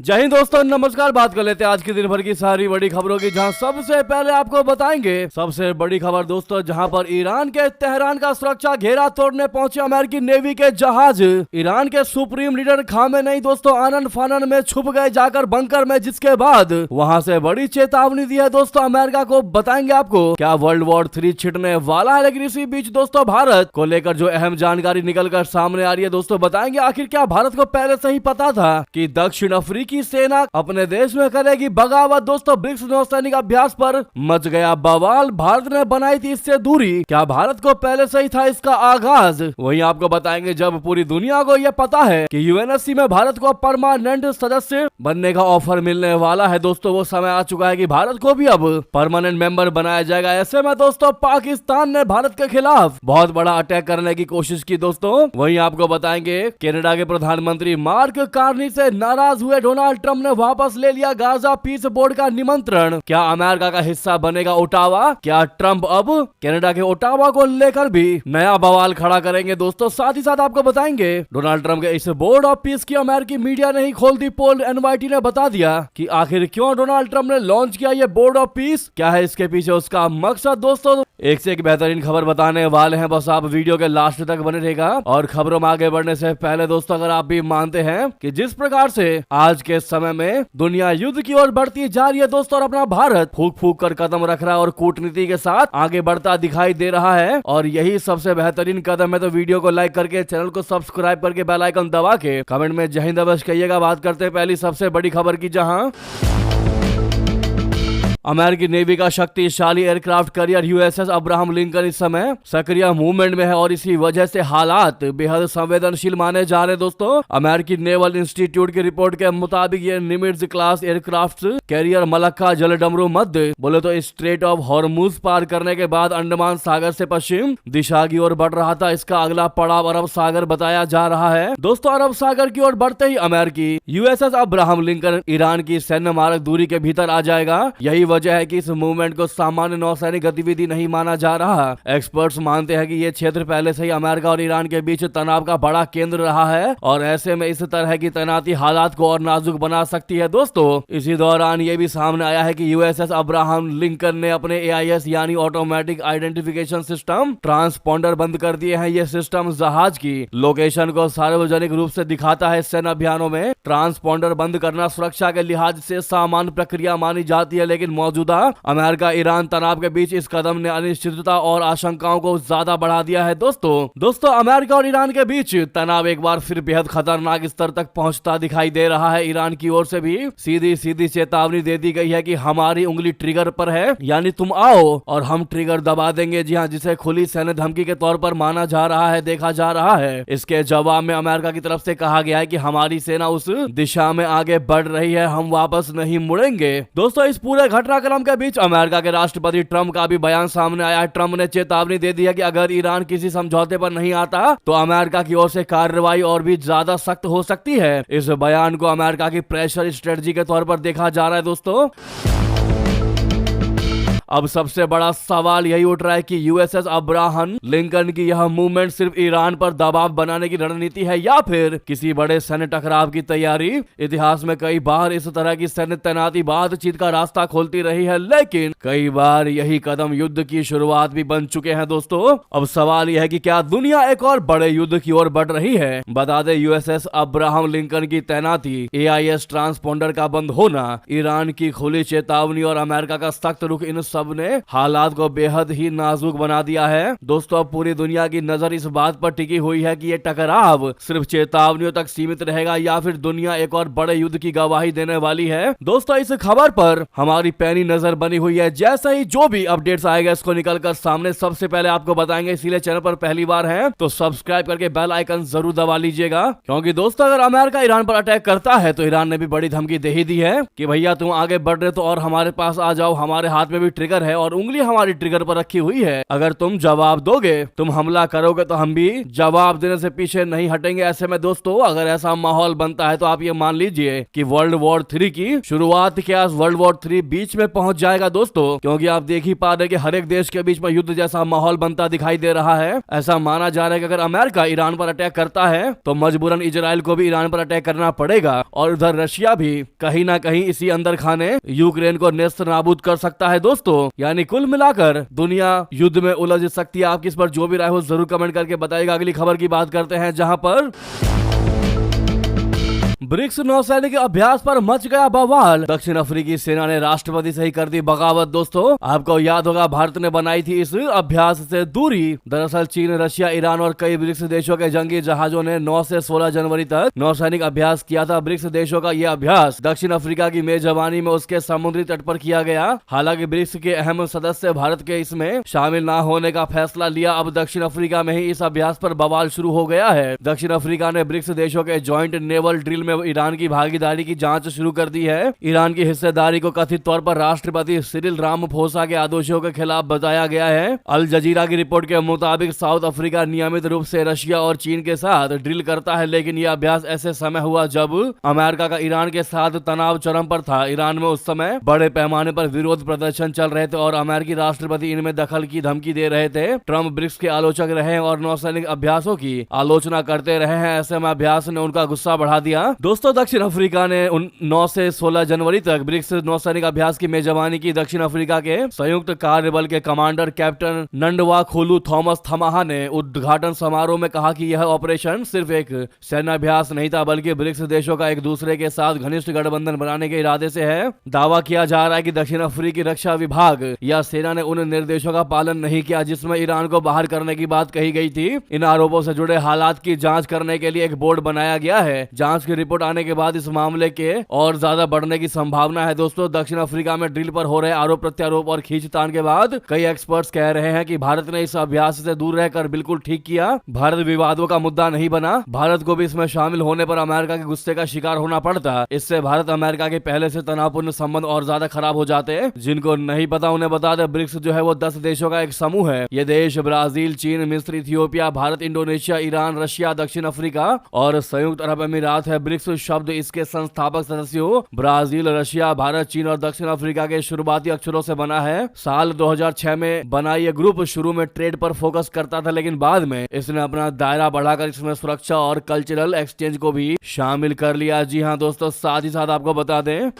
जय हिंद दोस्तों, नमस्कार। बात कर लेते हैं आज की दिन भर की सारी बड़ी खबरों की, जहां सबसे पहले आपको बताएंगे सबसे बड़ी खबर दोस्तों, जहां पर ईरान के तेहरान का सुरक्षा घेरा तोड़ने पहुंचे अमेरिकी नेवी के जहाज। ईरान के सुप्रीम लीडर खामेनेई दोस्तों आनन फानन में छुप गए जाकर बंकर में, जिसके बाद वहां से बड़ी चेतावनी दी है दोस्तों अमेरिका को। बताएंगे आपको क्या वर्ल्ड वॉर 3 छिड़ने वाला है, लेकिन इसी बीच दोस्तों भारत को लेकर जो अहम जानकारी निकल कर सामने आ रही है दोस्तों, बताएंगे आखिर क्या भारत को पहले से ही पता था कि दक्षिण अफ्रीकी की सेना अपने देश में करेगी बगावत। दोस्तों ब्रिक्स नौसैनिक अभ्यास पर मच गया बवाल, भारत ने बनाई थी इससे दूरी, क्या भारत को पहले से ही था इसका आगाज? वहीं आपको बताएंगे जब पूरी दुनिया को यह पता है कि यूएनएससी में भारत को परमानेंट सदस्य बनने का ऑफर मिलने वाला है दोस्तों, वो समय आ चुका है कि भारत को भी अब परमानेंट मेंबर बनाया जाएगा। ऐसे में दोस्तों पाकिस्तान ने भारत के खिलाफ बहुत बड़ा अटैक करने की कोशिश की दोस्तों। वहीं आपको बताएंगे कनाडा के प्रधानमंत्री मार्क कार्नी से नाराज हुए डोनाल्ड ट्रंप ने वापस ले लिया गाजा पीस बोर्ड का निमंत्रण। क्या अमेरिका का हिस्सा बनेगा ओटावा? क्या ट्रंप अब कनाडा के ओटावा को लेकर भी नया बवाल खड़ा करेंगे दोस्तों? साथ ही साथ आपको बताएंगे डोनाल्ड ट्रंप के इस बोर्ड ऑफ पीस की अमेरिकी मीडिया ने ही खोल दी पोल। एनवाईटी ने बता दिया कि आखिर क्यों डोनाल्ड ट्रंप ने लॉन्च किया ये बोर्ड ऑफ पीस, क्या है इसके पीछे उसका मकसद दोस्तों। एक से एक बेहतरीन खबर बताने वाले हैं, बस आप वीडियो के लास्ट तक बने रहेगा। और खबरों में आगे बढ़ने से पहले दोस्तों, अगर आप भी मानते हैं कि जिस प्रकार से आज के समय में दुनिया युद्ध की ओर बढ़ती जा रही है दोस्तों, और अपना भारत फूक फूक कर कदम रख रहा है और कूटनीति के साथ आगे बढ़ता दिखाई दे रहा है, और यही सबसे बेहतरीन कदम है, तो वीडियो को लाइक करके चैनल को सब्सक्राइब करके बेल आइकन दबा के कमेंट में जय हिंद अवश्य कहिएगा। बात करते हैं पहली सबसे बड़ी खबर की, जहां अमेरिकी नेवी का शक्तिशाली aircraft carrier USS Abraham Lincoln इस समय सक्रिय मूवमेंट में है, और इसी वजह से हालात बेहद संवेदनशील माने जा रहे दोस्तों। अमेरिकी नेवल इंस्टीट्यूट की रिपोर्ट के मुताबिक ये निमिट्ज क्लास एयरक्राफ्ट कैरियर मलक्का जलडमरू मध्य बोले तो स्ट्रेट ऑफ हॉर्मुज पार करने के बाद अंडमान सागर से पश्चिम दिशा की ओर बढ़ रहा था। इसका अगला पड़ाव अरब सागर बताया जा रहा है दोस्तों। अरब सागर की ओर बढ़ते ही अमेरिकी यूएसएस अब्राहम लिंकन ईरान की सैन्य मारक दूरी के भीतर आ जाएगा। यही वजह है कि इस मूवमेंट को सामान्य नौसैनिक गतिविधि नहीं माना जा रहा। एक्सपर्ट्स मानते हैं कि ये क्षेत्र पहले से ही अमेरिका और ईरान के बीच तनाव का बड़ा केंद्र रहा है, और ऐसे में इस तरह की तैनाती हालात को और नाजुक बना सकती है दोस्तों। इसी दौरान ये भी सामने आया है कि यूएसएस अब्राहम लिंकन ने अपने एआईएस यानी ऑटोमेटिक आइडेंटिफिकेशन सिस्टम ट्रांसपॉन्डर बंद कर दिए हैं। ये सिस्टम जहाज की लोकेशन को सार्वजनिक रूप से दिखाता है। सैन्य अभियानों में ट्रांसपॉन्डर बंद करना सुरक्षा के लिहाज से सामान्य प्रक्रिया मानी जाती है, लेकिन मौजूदा अमेरिका ईरान तनाव के बीच इस कदम ने अनिश्चितता और आशंकाओं को ज्यादा बढ़ा दिया है दोस्तों अमेरिका और ईरान के बीच तनाव एक बार फिर बेहद खतरनाक स्तर तक पहुंचता दिखाई दे रहा है। ईरान की ओर से भी सीधी चेतावनी दे दी गई है कि हमारी उंगली ट्रिगर पर है, यानी तुम आओ और हम ट्रिगर दबा देंगे। जी हाँ, जिसे खुली सैन्य धमकी के तौर पर माना जा रहा है, देखा जा रहा है। इसके जवाब में अमेरिका की तरफ से कहा गया है कि हमारी सेना उस दिशा में आगे बढ़ रही है, हम वापस नहीं मुड़ेंगे। दोस्तों इस पूरे घटनाक्रम के बीच अमेरिका के राष्ट्रपति ट्रंप का भी बयान सामने आया है। ट्रंप ने चेतावनी दे दी है कि अगर ईरान किसी समझौते पर नहीं आता तो अमेरिका की ओर से कार्रवाई और भी ज्यादा सख्त हो सकती है। इस बयान को अमेरिका की प्रेशर स्ट्रेटजी के तौर पर देखा जा रहा है दोस्तों। अब सबसे बड़ा सवाल यही उठ रहा है कि यूएसएस अब्राहम लिंकन की यह मूवमेंट सिर्फ ईरान पर दबाव बनाने की रणनीति है, या फिर किसी बड़े सैन्य टकराव की तैयारी। इतिहास में कई बार इस तरह की सैन्य तैनाती बातचीत का रास्ता खोलती रही है, लेकिन कई बार यही कदम युद्ध की शुरुआत भी बन चुके हैं दोस्तों। अब सवाल यह है कि क्या दुनिया एक और बड़े युद्ध की ओर बढ़ रही है? बता दें यूएसएस अब्राहम लिंकन की तैनाती, एआईएस ट्रांसपॉन्डर का बंद होना, ईरान की खुली चेतावनी और अमेरिका का सख्त रुख, इन सब ने हालात को बेहद ही नाजुक बना दिया है दोस्तों। अब पूरी दुनिया की नजर इस बात पर टिकी हुई है कि ये टकराव सिर्फ चेतावनियों तक सीमित रहेगा या फिर दुनिया एक और बड़े युद्ध की गवाही देने वाली है। दोस्तों इस खबर पर हमारी पैनी नजर बनी हुई है। जैसे ही जो भी अपडेट्स आएगा इसको निकलकर सामने सबसे पहले आपको बताएंगे, इसीलिए चैनल पर पहली बार है तो सब्सक्राइब करके बेल आइकन जरूर दबा लीजिएगा, क्योंकि दोस्तों अगर अमेरिका ईरान पर अटैक करता है तो ईरान ने भी बड़ी धमकी दे ही दी है कि भैया तुम आगे बढ़ रहे तो और हमारे पास आ जाओ, हमारे हाथ में भी ट्रिगर ट्रिगर है और उंगली हमारी ट्रिगर पर रखी हुई है। अगर तुम जवाब दोगे, तुम हमला करोगे तो हम भी जवाब देने से पीछे नहीं हटेंगे। ऐसे में दोस्तों अगर ऐसा माहौल बनता है तो आप ये मान लीजिए कि वर्ल्ड वॉर 3 की शुरुआत क्या वर्ल्ड वॉर 3 बीच में पहुंच जाएगा दोस्तों, क्योंकि आप देख ही पा रहे कि हर एक देश के बीच में युद्ध जैसा माहौल बनता दिखाई दे रहा है। ऐसा माना जा रहा है कि अगर अमेरिका ईरान पर अटैक करता है तो मजबूरन इजराइल को भी ईरान पर अटैक करना पड़ेगा और उधर रशिया भी कहीं ना कहीं इसी अंदर खाने यूक्रेन को नेस्त नाबूद कर सकता है दोस्तों। यानी कुल मिलाकर दुनिया युद्ध में उलझ सकती है। आपकी इस पर जो भी राय हो जरूर कमेंट करके बताइएगा। अगली खबर की बात करते हैं जहां पर ब्रिक्स नौसैनिक अभ्यास पर मच गया बवाल। दक्षिण अफ्रीकी सेना ने राष्ट्रपति से ही कर दी बगावत दोस्तों। आपको याद होगा भारत ने बनाई थी इस अभ्यास से दूरी। दरअसल चीन, रशिया, ईरान और कई ब्रिक्स देशों के जंगी जहाजों ने 9 से 16 जनवरी तक नौसैनिक अभ्यास किया था। ब्रिक्स देशों का यह अभ्यास दक्षिण अफ्रीका की मेजबानी में उसके समुद्री तट पर किया गया। हालांकि ब्रिक्स के अहम सदस्य भारत के इसमें शामिल न होने का फैसला लिया। अब दक्षिण अफ्रीका में ही इस अभ्यास पर बवाल शुरू हो गया है। दक्षिण अफ्रीका ने ब्रिक्स देशों के ज्वाइंट नेवल ड्रिल में ईरान की भागीदारी की जांच शुरू कर दी है। ईरान की हिस्सेदारी को कथित तौर पर राष्ट्रपति सिरिल रामाफोसा के आदेशों के खिलाफ बताया गया है। अल जजीरा की रिपोर्ट के मुताबिक साउथ अफ्रीका नियमित रूप से रशिया और चीन के साथ ड्रिल करता है, लेकिन यह अभ्यास ऐसे समय हुआ जब अमेरिका का ईरान के साथ तनाव चरम पर था। ईरान में उस समय बड़े पैमाने पर विरोध प्रदर्शन चल रहे थे और अमेरिकी राष्ट्रपति इनमें दखल की धमकी दे रहे थे। ट्रम्प ब्रिक्स के आलोचक रहे हैं और नौसैनिक अभ्यासों की आलोचना करते रहे हैं। ऐसे में अभ्यास ने उनका गुस्सा बढ़ा दिया। दोस्तों दक्षिण अफ्रीका ने 9 से 16 जनवरी तक ब्रिक्स नौसैनिक अभ्यास की मेजबानी की। दक्षिण अफ्रीका के संयुक्त कार्य बल के कमांडर कैप्टन नंडवा खोलू थॉमस थमाहा ने उद्घाटन समारोह में कहा कि यह ऑपरेशन सिर्फ एक सैन्य अभ्यास नहीं था, बल्कि ब्रिक्स देशों का एक दूसरे के साथ घनिष्ठ गठबंधन बनाने के इरादे से है। दावा किया जा रहा है कि दक्षिण अफ्रीकी रक्षा विभाग या सेना ने उन निर्देशों का पालन नहीं किया जिसमें ईरान को बाहर करने की बात कही गई थी। इन आरोपों से जुड़े हालात की जांच करने के लिए एक बोर्ड बनाया गया है। जांच की रिपोर्ट आने के बाद इस मामले के और ज्यादा बढ़ने की संभावना है। दोस्तों दक्षिण अफ्रीका में ड्रिल पर हो रहे आरोप प्रत्यारोप और खींचतान के बाद कई एक्सपर्ट्स कह रहे हैं कि भारत ने इस अभ्यास से दूर रहकर बिल्कुल ठीक किया। भारत विवादों का मुद्दा नहीं बना। भारत को भी इसमें शामिल होने पर अमेरिका के गुस्से का शिकार होना पड़ता। इससे भारत अमेरिका के पहले से तनावपूर्ण संबंध और ज्यादा खराब हो जाते। जिनको नहीं पता उन्हें बता दे, ब्रिक्स जो है वो 10 देशों का एक समूह है। ये देश ब्राजील, चीन, मिस्र, Ethiopia, Bharat, Indonesia, Iran, Russia, दक्षिण अफ्रीका और संयुक्त अरब अमीरात है। ब्रिक्स शब्द इसके संस्थापक सदस्यों ब्राजील, रशिया, भारत, चीन और दक्षिण अफ्रीका के शुरुआती अक्षरों से बना है। साल 2006 में बना ये ग्रुप शुरू में ट्रेड पर फोकस करता था, लेकिन बाद में इसने अपना दायरा बढ़ाकर इसमें सुरक्षा और कल्चरल एक्सचेंज को भी शामिल कर लिया। जी हाँ दोस्तों, साथ ही साथ आपको बता दें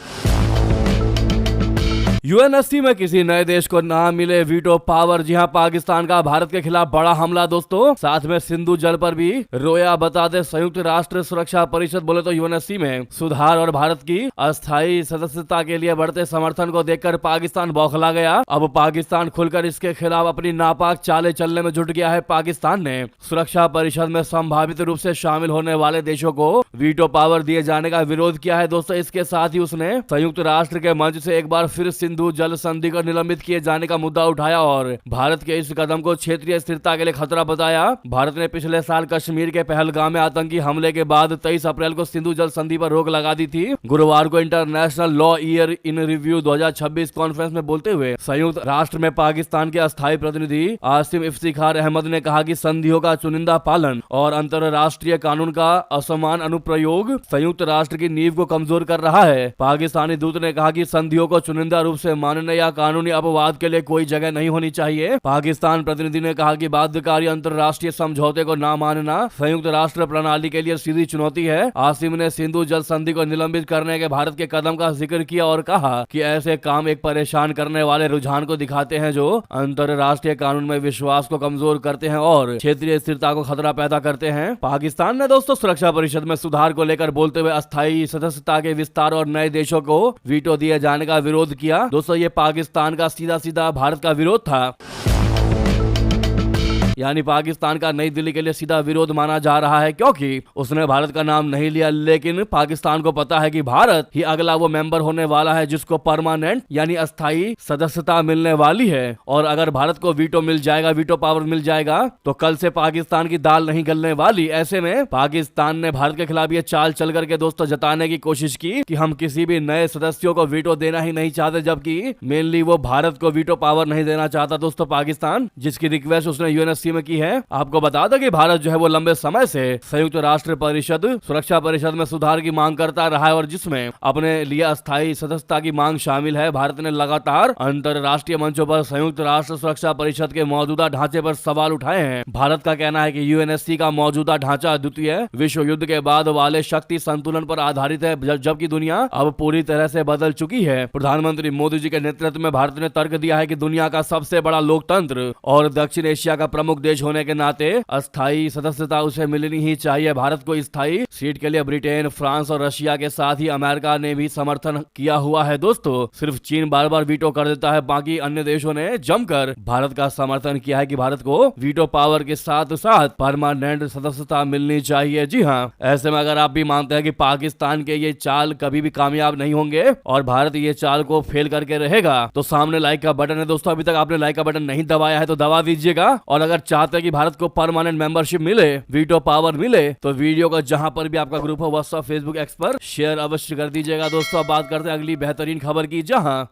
यूएनएससी में किसी नए देश को ना मिले वीटो पावर। जी हां, पाकिस्तान का भारत के खिलाफ बड़ा हमला दोस्तों। साथ में सिंधु जल पर भी रोया। बता दे संयुक्त राष्ट्र सुरक्षा परिषद बोले तो यूएनएससी में सुधार और भारत की अस्थायी सदस्यता के लिए बढ़ते समर्थन को देखकर पाकिस्तान बौखला गया। अब पाकिस्तान खुलकर इसके खिलाफ अपनी नापाक चालें चलने में जुट गया है। पाकिस्तान ने सुरक्षा परिषद में संभावित रूप से शामिल होने वाले देशों को वीटो पावर दिए जाने का विरोध किया है दोस्तों। इसके साथ ही उसने संयुक्त राष्ट्र के मंच से एक बार फिर सिंधु जल संधि को निलंबित किए जाने का मुद्दा उठाया और भारत के इस कदम को क्षेत्रीय स्थिरता के लिए खतरा बताया। भारत ने पिछले साल कश्मीर के पहलगाम में आतंकी हमले के बाद 23 अप्रैल को सिंधु जल संधि पर रोक लगा दी थी। गुरुवार को international law year in review 2026 conference में बोलते हुए संयुक्त राष्ट्र में पाकिस्तान के अस्थायी प्रतिनिधि आसिम इफ्तिखार अहमद ने कहा कि संधियों का चुनिंदा पालन और अंतरराष्ट्रीय कानून का असमान अनुप्रयोग संयुक्त राष्ट्र की नींव को कमजोर कर रहा है। पाकिस्तानी दूत ने कहा कि संधियों को चुनिंदा रूप से मानने या कानूनी अपवाद के लिए कोई जगह नहीं होनी चाहिए। पाकिस्तान प्रतिनिधि ने कहा कि बाध्यकारी अंतरराष्ट्रीय समझौते को न मानना संयुक्त राष्ट्र प्रणाली के लिए सीधी चुनौती है। आसिम ने सिंधु जल संधि को निलंबित करने के भारत के कदम का जिक्र किया और कहा कि ऐसे काम एक परेशान करने वाले रुझान को दिखाते हैं जो अंतरराष्ट्रीय कानून में विश्वास को कमजोर करते हैं और क्षेत्रीय स्थिरता को खतरा पैदा करते हैं। पाकिस्तान ने दोस्तों सुरक्षा परिषद में सुधार को लेकर बोलते हुए अस्थायी सदस्यता के विस्तार और नए देशों को वीटो दिए जाने का विरोध किया। दोस्तों ये पाकिस्तान का सीधा सीधा भारत का विरोध था। यानी पाकिस्तान का नई दिल्ली के लिए सीधा विरोध माना जा रहा है, क्योंकि उसने भारत का नाम नहीं लिया, लेकिन पाकिस्तान को पता है कि भारत ही अगला वो मेंबर होने वाला है जिसको परमानेंट यानी अस्थायी सदस्यता मिलने वाली है। और अगर भारत को वीटो मिल जाएगा, वीटो पावर मिल जाएगा, तो कल से पाकिस्तान की दाल नहीं गलने वाली। ऐसे में पाकिस्तान ने भारत के खिलाफ ये चाल चल करके दोस्तों जताने की कोशिश की कि हम किसी भी नए सदस्यों को वीटो देना ही नहीं चाहते, जबकि मेनली वो भारत को वीटो पावर नहीं देना चाहता दोस्तों पाकिस्तान, जिसकी रिक्वेस्ट उसने यूएनएससी में की है। आपको बता दें कि भारत जो है वो लंबे समय से संयुक्त राष्ट्र परिषद सुरक्षा परिषद में सुधार की मांग करता रहा है और जिसमें अपने लिए अस्थायी सदस्यता की मांग शामिल है। भारत ने लगातार अंतरराष्ट्रीय मंचों पर संयुक्त राष्ट्र सुरक्षा परिषद के मौजूदा ढांचे पर सवाल उठाए हैं। भारत का कहना है कि यूएनएससी का मौजूदा ढांचा द्वितीय विश्व युद्ध के बाद वाले शक्ति संतुलन पर आधारित है, जबकि दुनिया अब पूरी तरह से बदल चुकी है। प्रधानमंत्री मोदी जी के नेतृत्व में भारत ने तर्क दिया है कि दुनिया का सबसे बड़ा लोकतंत्र और दक्षिण एशिया का प्रमुख देश होने के नाते अस्थायी सदस्यता उसे मिलनी ही चाहिए। भारत को स्थायी सीट के लिए ब्रिटेन, फ्रांस और रशिया के साथ ही अमेरिका ने भी समर्थन किया हुआ है दोस्तों। सिर्फ चीन बार बार वीटो कर देता है, बाकी अन्य देशों ने जमकर भारत का समर्थन किया है कि भारत को वीटो पावर के साथ साथ परमानेंट सदस्यता मिलनी चाहिए। जी हाँ, ऐसे में अगर आप भी मानते हैं कि पाकिस्तान के ये चाल कभी भी कामयाब नहीं होंगे और भारत ये चाल को फेल करके रहेगा, तो सामने लाइक का बटन है दोस्तों, अभी तक आपने लाइक का बटन नहीं दबाया है तो दबा दीजिएगा। और अगर चाहते हैं कि भारत को परमानेंट मेंबरशिप मिले, वीटो पावर मिले, तो वीडियो को जहां पर भी आपका ग्रुप हो, व्हाट्सएप, फेसबुक, एक्स पर शेयर अवश्य कर दीजिएगा दोस्तों। अब बात करते हैं अगली बेहतरीन खबर की, जहां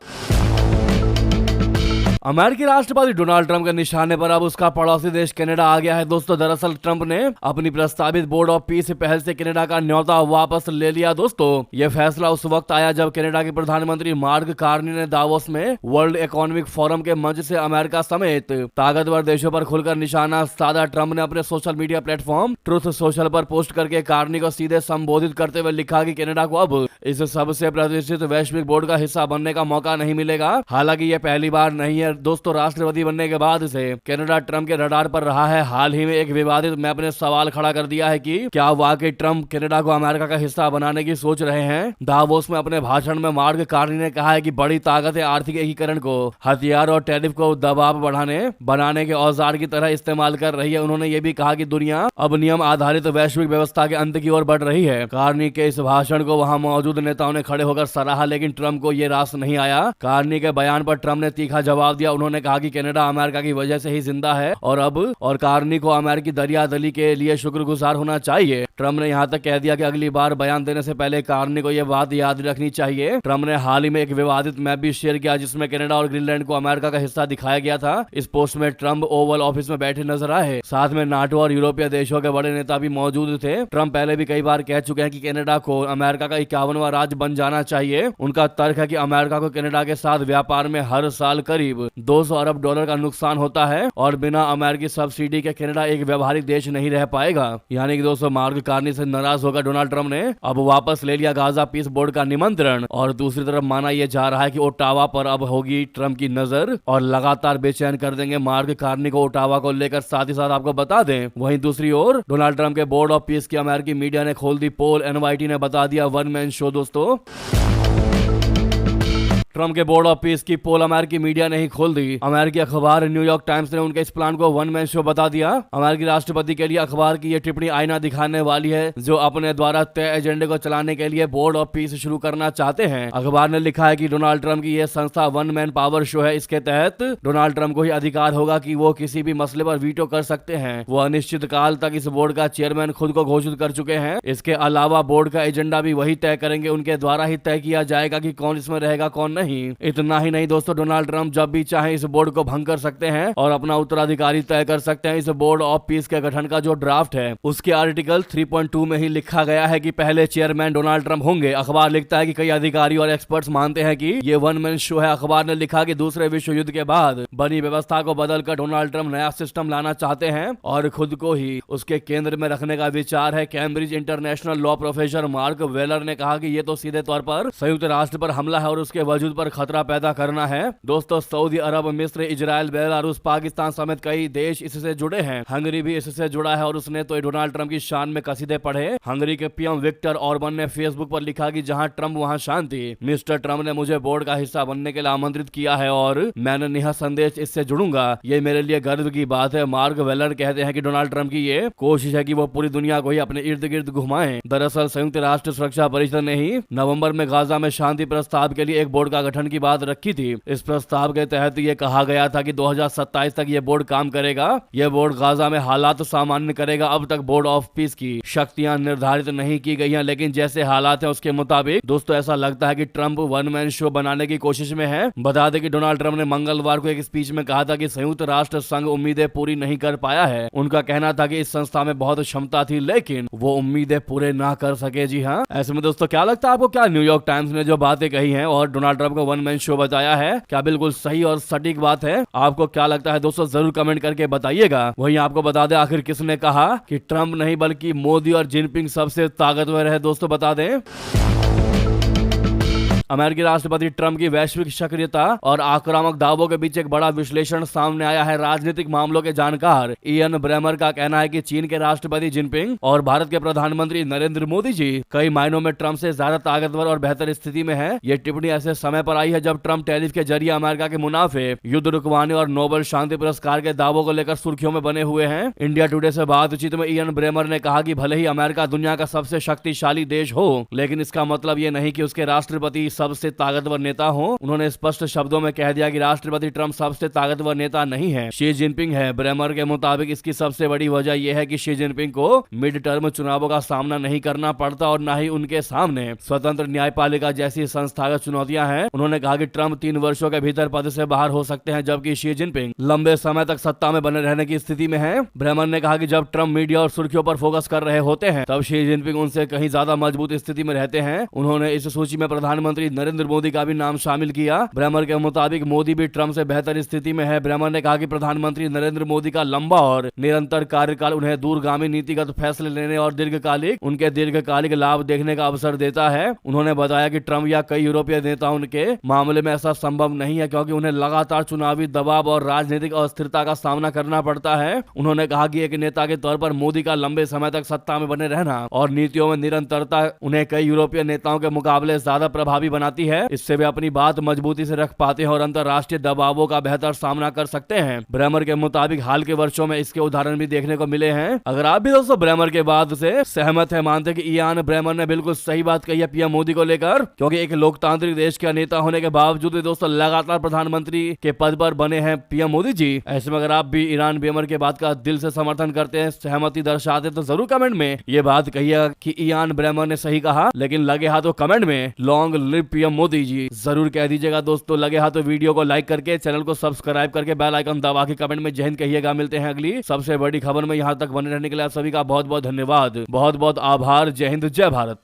अमेरिकी राष्ट्रपति डोनाल्ड ट्रंप के निशाने पर अब उसका पड़ोसी देश कनाडा आ गया है दोस्तों। दरअसल ट्रंप ने अपनी प्रस्तावित बोर्ड ऑफ पीस पहल से कनाडा का न्योता वापस ले लिया दोस्तों। यह फैसला उस वक्त आया जब कनाडा के प्रधानमंत्री मार्क कार्नी ने दावोस में वर्ल्ड इकोनॉमिक फोरम के मंच से अमेरिका समेत ताकतवर देशों पर खुलकर निशाना साधा। ट्रंप ने अपने social media platform truth social पर पोस्ट करके कार्नी को सीधे संबोधित करते हुए लिखा कि कनाडा को अब इस सबसे प्रतिष्ठित वैश्विक बोर्ड का हिस्सा बनने का मौका नहीं मिलेगा। हालांकि यह पहली बार नहीं है दोस्तों, राष्ट्रपति बनने के बाद से कनाडा ट्रंप के रडार पर रहा है। हाल ही में एक विवादित मैप ने सवाल खड़ा कर दिया है कि क्या वाकई ट्रंप कनाडा को अमेरिका का हिस्सा बनाने की सोच रहे हैं। दावोस में अपने भाषण में मार्क कार्नी ने कहा है कि बड़ी ताकतें आर्थिक एकीकरण को हथियार और टैरिफ को दबाव बनाने के औजार की तरह इस्तेमाल कर रही है। उन्होंने ये भी कहा कि दुनिया अब नियम आधारित वैश्विक व्यवस्था के अंत की ओर बढ़ रही है। कार्नी के इस भाषण को वहां मौजूद नेताओं ने खड़े होकर सराहा, लेकिन ट्रंप को यह रास नहीं आया। कार्नी के बयान पर ट्रंप ने तीखा जवाब दिया। उन्होंने कहा कि कनाडा अमेरिका की वजह से ही जिंदा है और कार्नी को अमेरिकी दरियादली के लिए शुक्रगुजार होना चाहिए। ट्रंप ने यहां तक कह दिया कि अगली बार बयान देने से पहले कार्नी को यह बात याद रखनी चाहिए। ट्रंप ने हाल ही में एक विवादित मैप भी शेयर किया जिसमें कनाडा और ग्रीनलैंड को अमेरिका का हिस्सा दिखाया गया था। इस पोस्ट में ट्रंप ओवल ऑफिस में बैठे नजर आए, साथ में नाटो और यूरोपीय देशों के बड़े नेता भी मौजूद थे। ट्रंप पहले भी कई बार कह चुके हैं कि कनाडा को अमेरिका का 51वां राज्य बन जाना चाहिए। उनका तर्क है कि अमेरिका को कनाडा के साथ व्यापार में हर साल करीब 200 अरब डॉलर का नुकसान होता है और बिना अमेरिकी सब्सिडी के कनाडा एक व्यवहारिक देश नहीं रह पाएगा। यानी कि दोस्तों मार्क कार्नी से नाराज होकर डोनाल्ड ट्रंप ने अब वापस ले लिया गाजा पीस बोर्ड का निमंत्रण। और दूसरी तरफ माना यह जा रहा है कि ओटावा पर अब होगी ट्रंप की नजर और लगातार बेचैन कर देंगे मार्क कार्नी को ओटावा को लेकर। साथ ही साथ आपको बता दें, वहीं दूसरी ओर डोनाल्ड ट्रंप के बोर्ड ऑफ पीस की अमेरिकी मीडिया ने खोल दी पोल। एनवाईटी ने बता दिया वन मैन शो दोस्तों। ट्रंप के बोर्ड ऑफ पीस की पोल अमेरिकी मीडिया ने ही खोल दी। अमेरिकी अखबार न्यूयॉर्क टाइम्स ने उनके इस प्लान को वन मैन शो बता दिया। अमेरिकी राष्ट्रपति के लिए अखबार की यह टिप्पणी आईना दिखाने वाली है जो अपने द्वारा तय एजेंडे को चलाने के लिए बोर्ड ऑफ पीस शुरू करना चाहते हैं। अखबार ने लिखा है कि डोनाल्ड ट्रंप की यह संस्था वन मैन पावर शो है। इसके तहत डोनाल्ड ट्रंप को ही अधिकार होगा कि वो किसी भी मसले पर वीटो कर सकते हैं। वो अनिश्चित काल तक इस बोर्ड का चेयरमैन खुद को घोषित कर चुके हैं। इसके अलावा बोर्ड का एजेंडा भी वही तय करेंगे, उनके द्वारा ही तय किया जाएगा कि कौन इसमें रहेगा कौन नहीं। इतना ही नहीं दोस्तों, डोनाल्ड ट्रंप जब भी चाहे इस बोर्ड को भंग कर सकते हैं और अपना उत्तराधिकारी तय कर सकते हैं। इस बोर्ड ऑफ पीस के गठन का जो ड्राफ्ट है उसके आर्टिकल 3.2 में ही लिखा गया है कि पहले चेयरमैन डोनाल्ड ट्रंप होंगे। अखबार लिखता है कि कई अधिकारी और एक्सपर्ट्स मानते हैं कि ये वन मैन शो है। अखबार ने लिखा कि दूसरे विश्व युद्ध के बाद बनी व्यवस्था को बदलकर डोनाल्ड ट्रंप नया सिस्टम लाना चाहते हैं और खुद को ही उसके केंद्र में रखने का विचार है। Cambridge international law professor Mark Weller ने कहा कि ये तो सीधे तौर पर संयुक्त राष्ट्र पर हमला है और उसके वजूद पर खतरा पैदा करना है। दोस्तों सऊदी अरब, मिस्र, इजराइल, बेलारूस, पाकिस्तान समेत कई देश इससे जुड़े हैं। हंगरी भी इससे जुड़ा है और उसने तो डोनाल्ड ट्रंप की शान में कसीदे पढ़े। हंगरी के पीएम विक्टर ऑर्बन ने फेसबुक पर लिखा कि जहां ट्रंप वहां शांति। मिस्टर ट्रंप ने मुझे बोर्ड का हिस्सा बनने के लिए आमंत्रित किया है और मैंने निःसंदेह इससे जुड़ूंगा। ये मेरे लिए गर्व की बात है। मार्क वेलर कहते हैं कि डोनाल्ड ट्रंप की ये कोशिश है कि वो पूरी दुनिया को ही अपने इर्द गिर्द घुमाएं। दरअसल संयुक्त राष्ट्र सुरक्षा परिषद ने ही नवंबर में गाजा में शांति प्रस्ताव के लिए एक बोर्ड का गठन की बात रखी थी। इस प्रस्ताव के तहत ये कहा गया था कि 2027 तक ये बोर्ड काम करेगा। ये बोर्ड गाजा में हालात सामान्य करेगा। अब तक बोर्ड ऑफ पीस की शक्तियां निर्धारित नहीं की गई हैं, लेकिन जैसे हालात हैं उसके मुताबिक दोस्तों ऐसा लगता है कि ट्रंप वन मैन शो बनाने की कोशिश में है। बता दें कि डोनाल्ड ट्रंप ने मंगलवार को एक स्पीच में कहा था कि संयुक्त राष्ट्र संघ उम्मीदें पूरी नहीं कर पाया है। उनका कहना था कि इस संस्था में बहुत क्षमता थी लेकिन वो उम्मीदें पूरे ना कर सके। जी हाँ, ऐसे में दोस्तों क्या लगता है आपको, क्या न्यूयॉर्क टाइम्स ने जो बातें कही हैं और डोनाल्ड ट्रंप को वन मैन शो बताया है, क्या बिल्कुल सही और सटीक बात है? आपको क्या लगता है दोस्तों, जरूर कमेंट करके बताइएगा। वहीं आपको बता दें आखिर किसने कहा कि ट्रंप नहीं बल्कि मोदी और जिनपिंग सबसे ताकतवर है। दोस्तों बता दें अमेरिकी राष्ट्रपति ट्रंप की वैश्विक सक्रियता और आक्रामक दावों के बीच एक बड़ा विश्लेषण सामने आया है। राजनीतिक मामलों के जानकार इयन ब्रेमर का कहना है कि चीन के राष्ट्रपति जिनपिंग और भारत के प्रधानमंत्री नरेंद्र मोदी जी कई मायनों में ट्रंप से ज्यादा ताकतवर और बेहतर स्थिति में है। ये टिप्पणी ऐसे समय पर आई है जब ट्रंप टैरिफ के जरिए अमेरिका के मुनाफे, युद्ध रुकवाने और नोबेल शांति पुरस्कार के दावों को लेकर सुर्खियों में बने हुए हैं। इंडिया टुडे से बातचीत में इयन ब्रेमर ने कहा कि भले ही अमेरिका दुनिया का सबसे शक्तिशाली देश हो, लेकिन इसका मतलब ये नहीं कि उसके राष्ट्रपति सबसे ताकतवर नेता हो। उन्होंने स्पष्ट शब्दों में कह दिया कि राष्ट्रपति ट्रंप सबसे ताकतवर नेता नहीं है, शी जिनपिंग है। ब्रेमर के मुताबिक इसकी सबसे बड़ी वजह यह है कि शी जिनपिंग को मिड टर्म चुनावों का सामना नहीं करना पड़ता और न ही उनके सामने स्वतंत्र न्यायपालिका जैसी संस्थागत चुनौतियां हैं। उन्होंने कहा कि ट्रंप 3 वर्षों के भीतर पद से बाहर हो सकते हैं जबकि शी जिनपिंग लंबे समय तक सत्ता में बने रहने की स्थिति में है। ब्रेमर ने कहा कि जब ट्रंप मीडिया और सुर्खियों पर फोकस कर रहे होते हैं तब शी जिनपिंग उनसे कहीं ज्यादा मजबूत स्थिति में रहते हैं। उन्होंने इस सूची में प्रधानमंत्री नरेंद्र मोदी का भी नाम शामिल किया। ब्रेमर के मुताबिक मोदी भी ट्रंप से बेहतर स्थिति में है। ब्रेमर ने कहा कि प्रधानमंत्री नरेंद्र मोदी का लंबा और निरंतर कार्यकाल उन्हें दूरगामी नीतिगत फैसले लेने और दीर्घकालिक लाभ देखने का अवसर देता है। उन्होंने बताया कि ट्रंप या कई यूरोपीय नेताओं के मामले में ऐसा संभव नहीं है क्योंकि उन्हें लगातार चुनावी दबाव और राजनीतिक अस्थिरता का सामना करना पड़ता है। उन्होंने कहा कि एक नेता के तौर पर मोदी का लंबे समय तक सत्ता में बने रहना और नीतियों में निरंतरता उन्हें कई यूरोपीय नेताओं के मुकाबले ज्यादा प्रभावी बनाती है। इससे वे अपनी बात मजबूती से रख पाते हैं और अंतरराष्ट्रीय दबावों का बेहतर सामना कर सकते हैं। ब्रेमर के मुताबिक हाल के वर्षों में इसके उदाहरण भी देखने को मिले हैं। अगर आप भी दोस्तों ब्रेमर के बात से सहमत है, मानते कि इयान ब्रेमर ने बिल्कुल सही बात कही है पीएम मोदी को लेकर, क्योंकि एक लोकतांत्रिक देश का नेता होने के बावजूद दोस्तों लगातार प्रधानमंत्री के पद पर बने हैं पीएम मोदी जी। ऐसे में अगर आप भी ईरान ब्रेमर के बात का दिल से समर्थन करते हैं, सहमति दर्शाते तो जरूर कमेंट में ये बात कहिए कि इयान ब्रेमर ने सही कहा। लेकिन लगे हाथों कमेंट में long live PM Modi ji जरूर कह दीजिएगा। दोस्तों लगे हाथों वीडियो को लाइक करके चैनल को सब्सक्राइब करके बेल आइकन दबा के कमेंट में जय हिंद कहिएगा। मिलते हैं अगली सबसे बड़ी खबर में। यहाँ तक बने रहने के लिए आप सभी का बहुत बहुत धन्यवाद, बहुत बहुत आभार। जय हिंद, जय भारत।